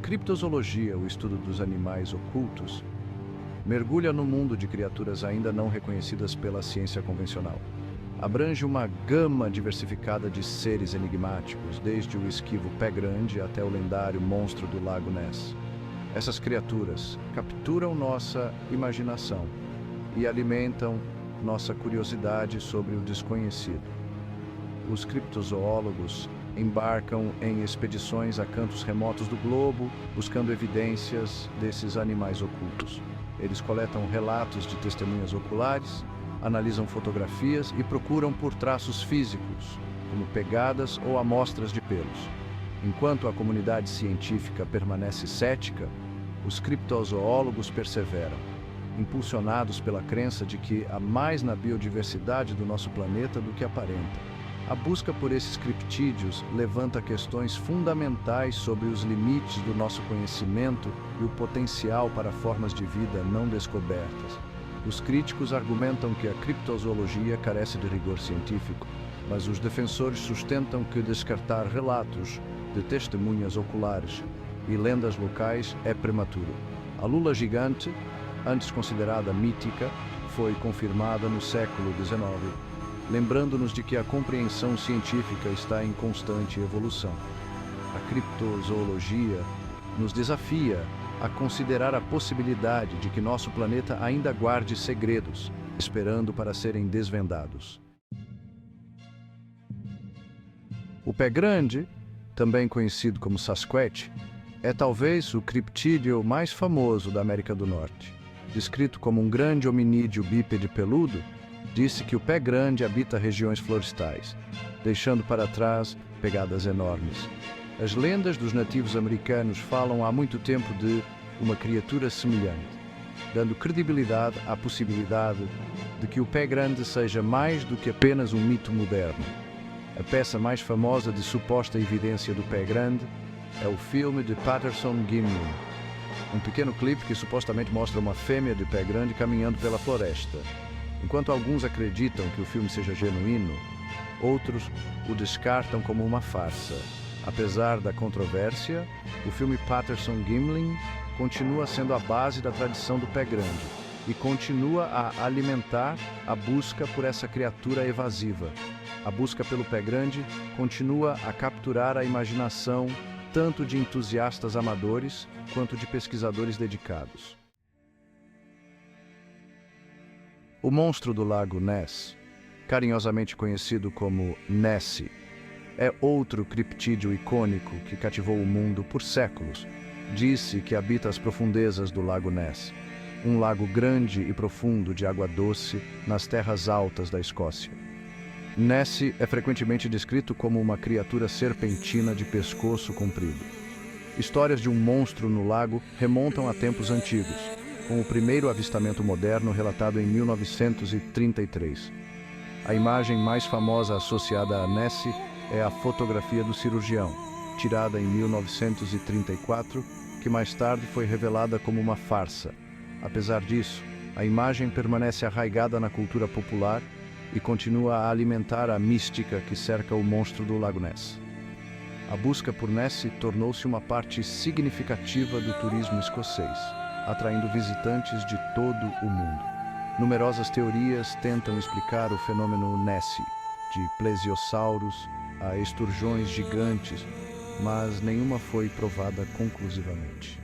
criptozoologia, o estudo dos animais ocultos, mergulha no mundo de criaturas ainda não reconhecidas pela ciência convencional. Abrange uma gama diversificada de seres enigmáticos, desde o esquivo pé grande até o lendário monstro do Lago Ness. Essas criaturas capturam nossa imaginação e alimentam nossa curiosidade sobre o desconhecido. Os criptozoólogos embarcam em expedições a cantos remotos do globo, buscando evidências desses animais ocultos. Eles coletam relatos de testemunhas oculares, analisam fotografias e procuram por traços físicos, como pegadas ou amostras de pelos. Enquanto a comunidade científica permanece cética, os criptozoólogos perseveram, impulsionados pela crença de que há mais na biodiversidade do nosso planeta do que aparenta. A busca por esses criptídeos levanta questões fundamentais sobre os limites do nosso conhecimento e o potencial para formas de vida não descobertas. Os críticos argumentam que a criptozoologia carece de rigor científico, mas os defensores sustentam que descartar relatos de testemunhas oculares e lendas locais é prematuro. A lula gigante, antes considerada mítica, foi confirmada no século XIX, lembrando-nos de que a compreensão científica está em constante evolução. A criptozoologia nos desafia a considerar a possibilidade de que nosso planeta ainda guarde segredos, esperando para serem desvendados. O pé grande, também conhecido como Sasquatch, é talvez o criptídeo mais famoso da América do Norte. Descrito como um grande hominídeo bípede peludo, disse que o pé grande habita regiões florestais, deixando para trás pegadas enormes. As lendas dos nativos americanos falam há muito tempo de uma criatura semelhante, dando credibilidade à possibilidade de que o pé grande seja mais do que apenas um mito moderno. A peça mais famosa de suposta evidência do pé grande é o filme de Patterson-Gimlin, um pequeno clipe que supostamente mostra uma fêmea de pé grande caminhando pela floresta. Enquanto alguns acreditam que o filme seja genuíno, outros o descartam como uma farsa. Apesar da controvérsia, o filme Patterson-Gimlin continua sendo a base da tradição do pé grande e continua a alimentar a busca por essa criatura evasiva. A busca pelo pé grande continua a capturar a imaginação tanto de entusiastas amadores quanto de pesquisadores dedicados. O monstro do Lago Ness, carinhosamente conhecido como Nessie, é outro criptídeo icônico que cativou o mundo por séculos. Disse que habita as profundezas do Lago Ness, um lago grande e profundo de água doce nas terras altas da Escócia. Nessie é frequentemente descrito como uma criatura serpentina de pescoço comprido. Histórias de um monstro no lago remontam a tempos antigos, com o primeiro avistamento moderno relatado em 1933. A imagem mais famosa associada a Nessie é a fotografia do cirurgião, tirada em 1934, que mais tarde foi revelada como uma farsa. Apesar disso, a imagem permanece arraigada na cultura popular e continua a alimentar a mística que cerca o monstro do Lago Ness. A busca por Nessie tornou-se uma parte significativa do turismo escocês, atraindo visitantes de todo o mundo. Numerosas teorias tentam explicar o fenômeno Nessie, de plesiosauros a esturjões gigantes, mas nenhuma foi provada conclusivamente.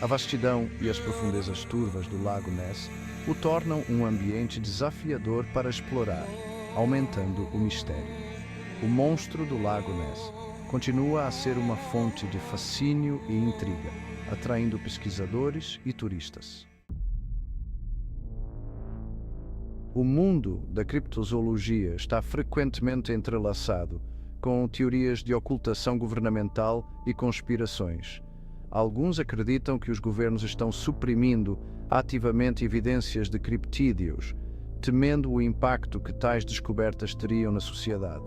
A vastidão e as profundezas turvas do Lago Ness o tornam um ambiente desafiador para explorar, aumentando o mistério. O monstro do Lago Ness continua a ser uma fonte de fascínio e intriga, atraindo pesquisadores e turistas. O mundo da criptozoologia está frequentemente entrelaçado com teorias de ocultação governamental e conspirações. Alguns acreditam que os governos estão suprimindo ativamente evidências de criptídeos, temendo o impacto que tais descobertas teriam na sociedade.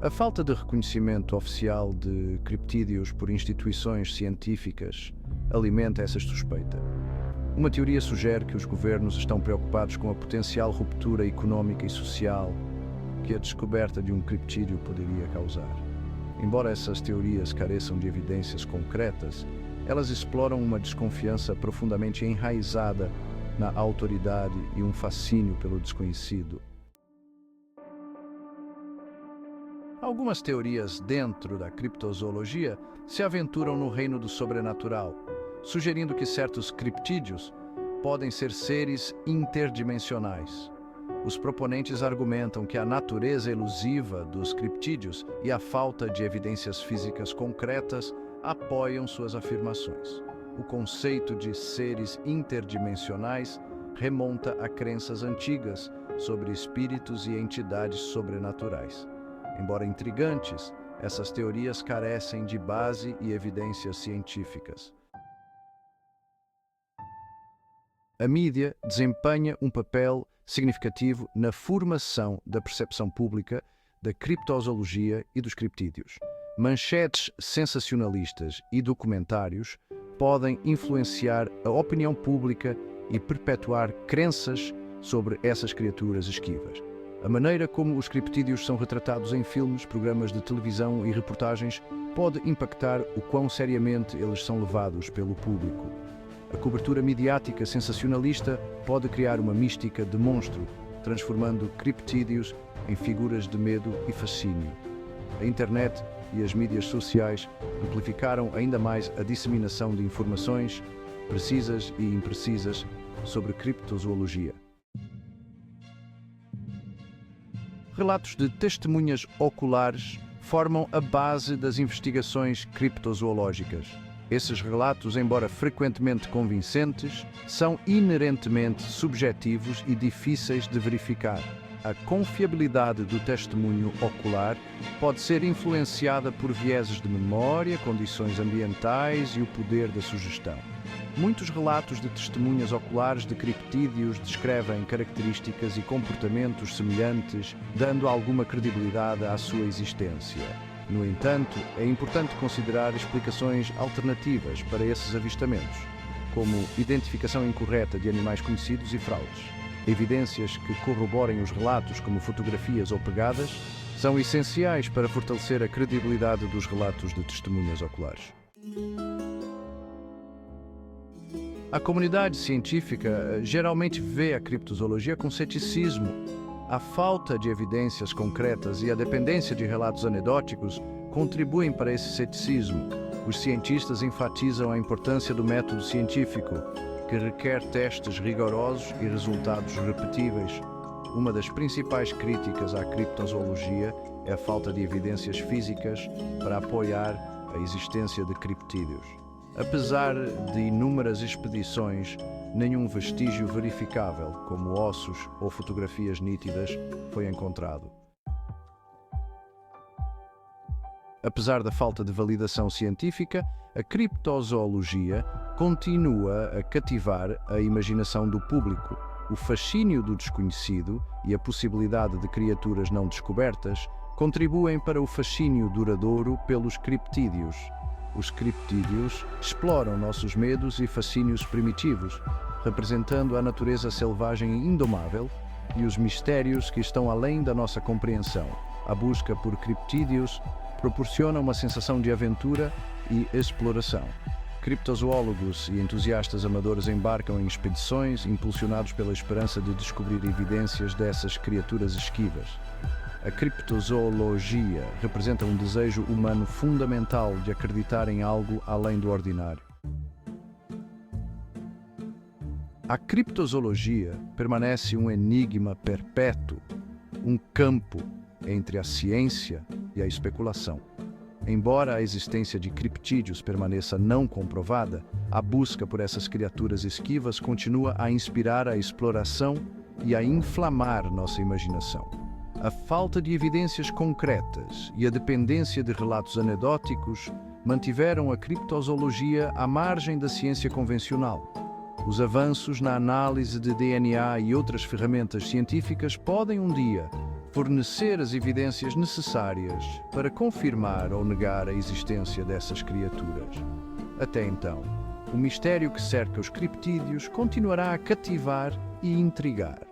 A falta de reconhecimento oficial de criptídeos por instituições científicas alimenta essa suspeita. Uma teoria sugere que os governos estão preocupados com a potencial ruptura econômica e social que a descoberta de um criptídeo poderia causar. Embora essas teorias careçam de evidências concretas, elas exploram uma desconfiança profundamente enraizada na autoridade e um fascínio pelo desconhecido. Algumas teorias dentro da criptozoologia se aventuram no reino do sobrenatural, sugerindo que certos criptídeos podem ser seres interdimensionais. Os proponentes argumentam que a natureza elusiva dos criptídeos e a falta de evidências físicas concretas apoiam suas afirmações. O conceito de seres interdimensionais remonta a crenças antigas sobre espíritos e entidades sobrenaturais. Embora intrigantes, essas teorias carecem de base e evidências científicas. A mídia desempenha um papel significativo na formação da percepção pública da criptozoologia e dos criptídeos. Manchetes sensacionalistas e documentários podem influenciar a opinião pública e perpetuar crenças sobre essas criaturas esquivas. A maneira como os criptídeos são retratados em filmes, programas de televisão e reportagens pode impactar o quão seriamente eles são levados pelo público. A cobertura midiática sensacionalista pode criar uma mística de monstro, transformando criptídeos em figuras de medo e fascínio. A internet e as mídias sociais amplificaram ainda mais a disseminação de informações precisas e imprecisas sobre criptozoologia. Relatos de testemunhas oculares formam a base das investigações criptozoológicas. Esses relatos, embora frequentemente convincentes, são inerentemente subjetivos e difíceis de verificar. A confiabilidade do testemunho ocular pode ser influenciada por vieses de memória, condições ambientais e o poder da sugestão. Muitos relatos de testemunhas oculares de criptídeos descrevem características e comportamentos semelhantes, dando alguma credibilidade à sua existência. No entanto, é importante considerar explicações alternativas para esses avistamentos, como identificação incorreta de animais conhecidos e fraudes. Evidências que corroborem os relatos, como fotografias ou pegadas, são essenciais para fortalecer a credibilidade dos relatos de testemunhas oculares. A comunidade científica geralmente vê a criptozoologia com ceticismo. A falta de evidências concretas e a dependência de relatos anedóticos contribuem para esse ceticismo. Os cientistas enfatizam a importância do método científico, que requer testes rigorosos e resultados repetíveis. Uma das principais críticas à criptozoologia é a falta de evidências físicas para apoiar a existência de criptídeos. Apesar de inúmeras expedições, nenhum vestígio verificável, como ossos ou fotografias nítidas, foi encontrado. Apesar da falta de validação científica, a criptozoologia continua a cativar a imaginação do público. O fascínio do desconhecido e a possibilidade de criaturas não descobertas contribuem para o fascínio duradouro pelos criptídeos. Os criptídeos exploram nossos medos e fascínios primitivos, representando a natureza selvagem e indomável e os mistérios que estão além da nossa compreensão. A busca por criptídeos proporciona uma sensação de aventura e exploração. Criptozoólogos e entusiastas amadores embarcam em expedições impulsionados pela esperança de descobrir evidências dessas criaturas esquivas. A criptozoologia representa um desejo humano fundamental de acreditar em algo além do ordinário. A criptozoologia permanece um enigma perpétuo, um campo entre a ciência e a especulação. Embora a existência de criptídeos permaneça não comprovada, a busca por essas criaturas esquivas continua a inspirar a exploração e a inflamar nossa imaginação. A falta de evidências concretas e a dependência de relatos anedóticos mantiveram a criptozoologia à margem da ciência convencional. Os avanços na análise de DNA e outras ferramentas científicas podem um dia fornecer as evidências necessárias para confirmar ou negar a existência dessas criaturas. Até então, o mistério que cerca os criptídeos continuará a cativar e intrigar.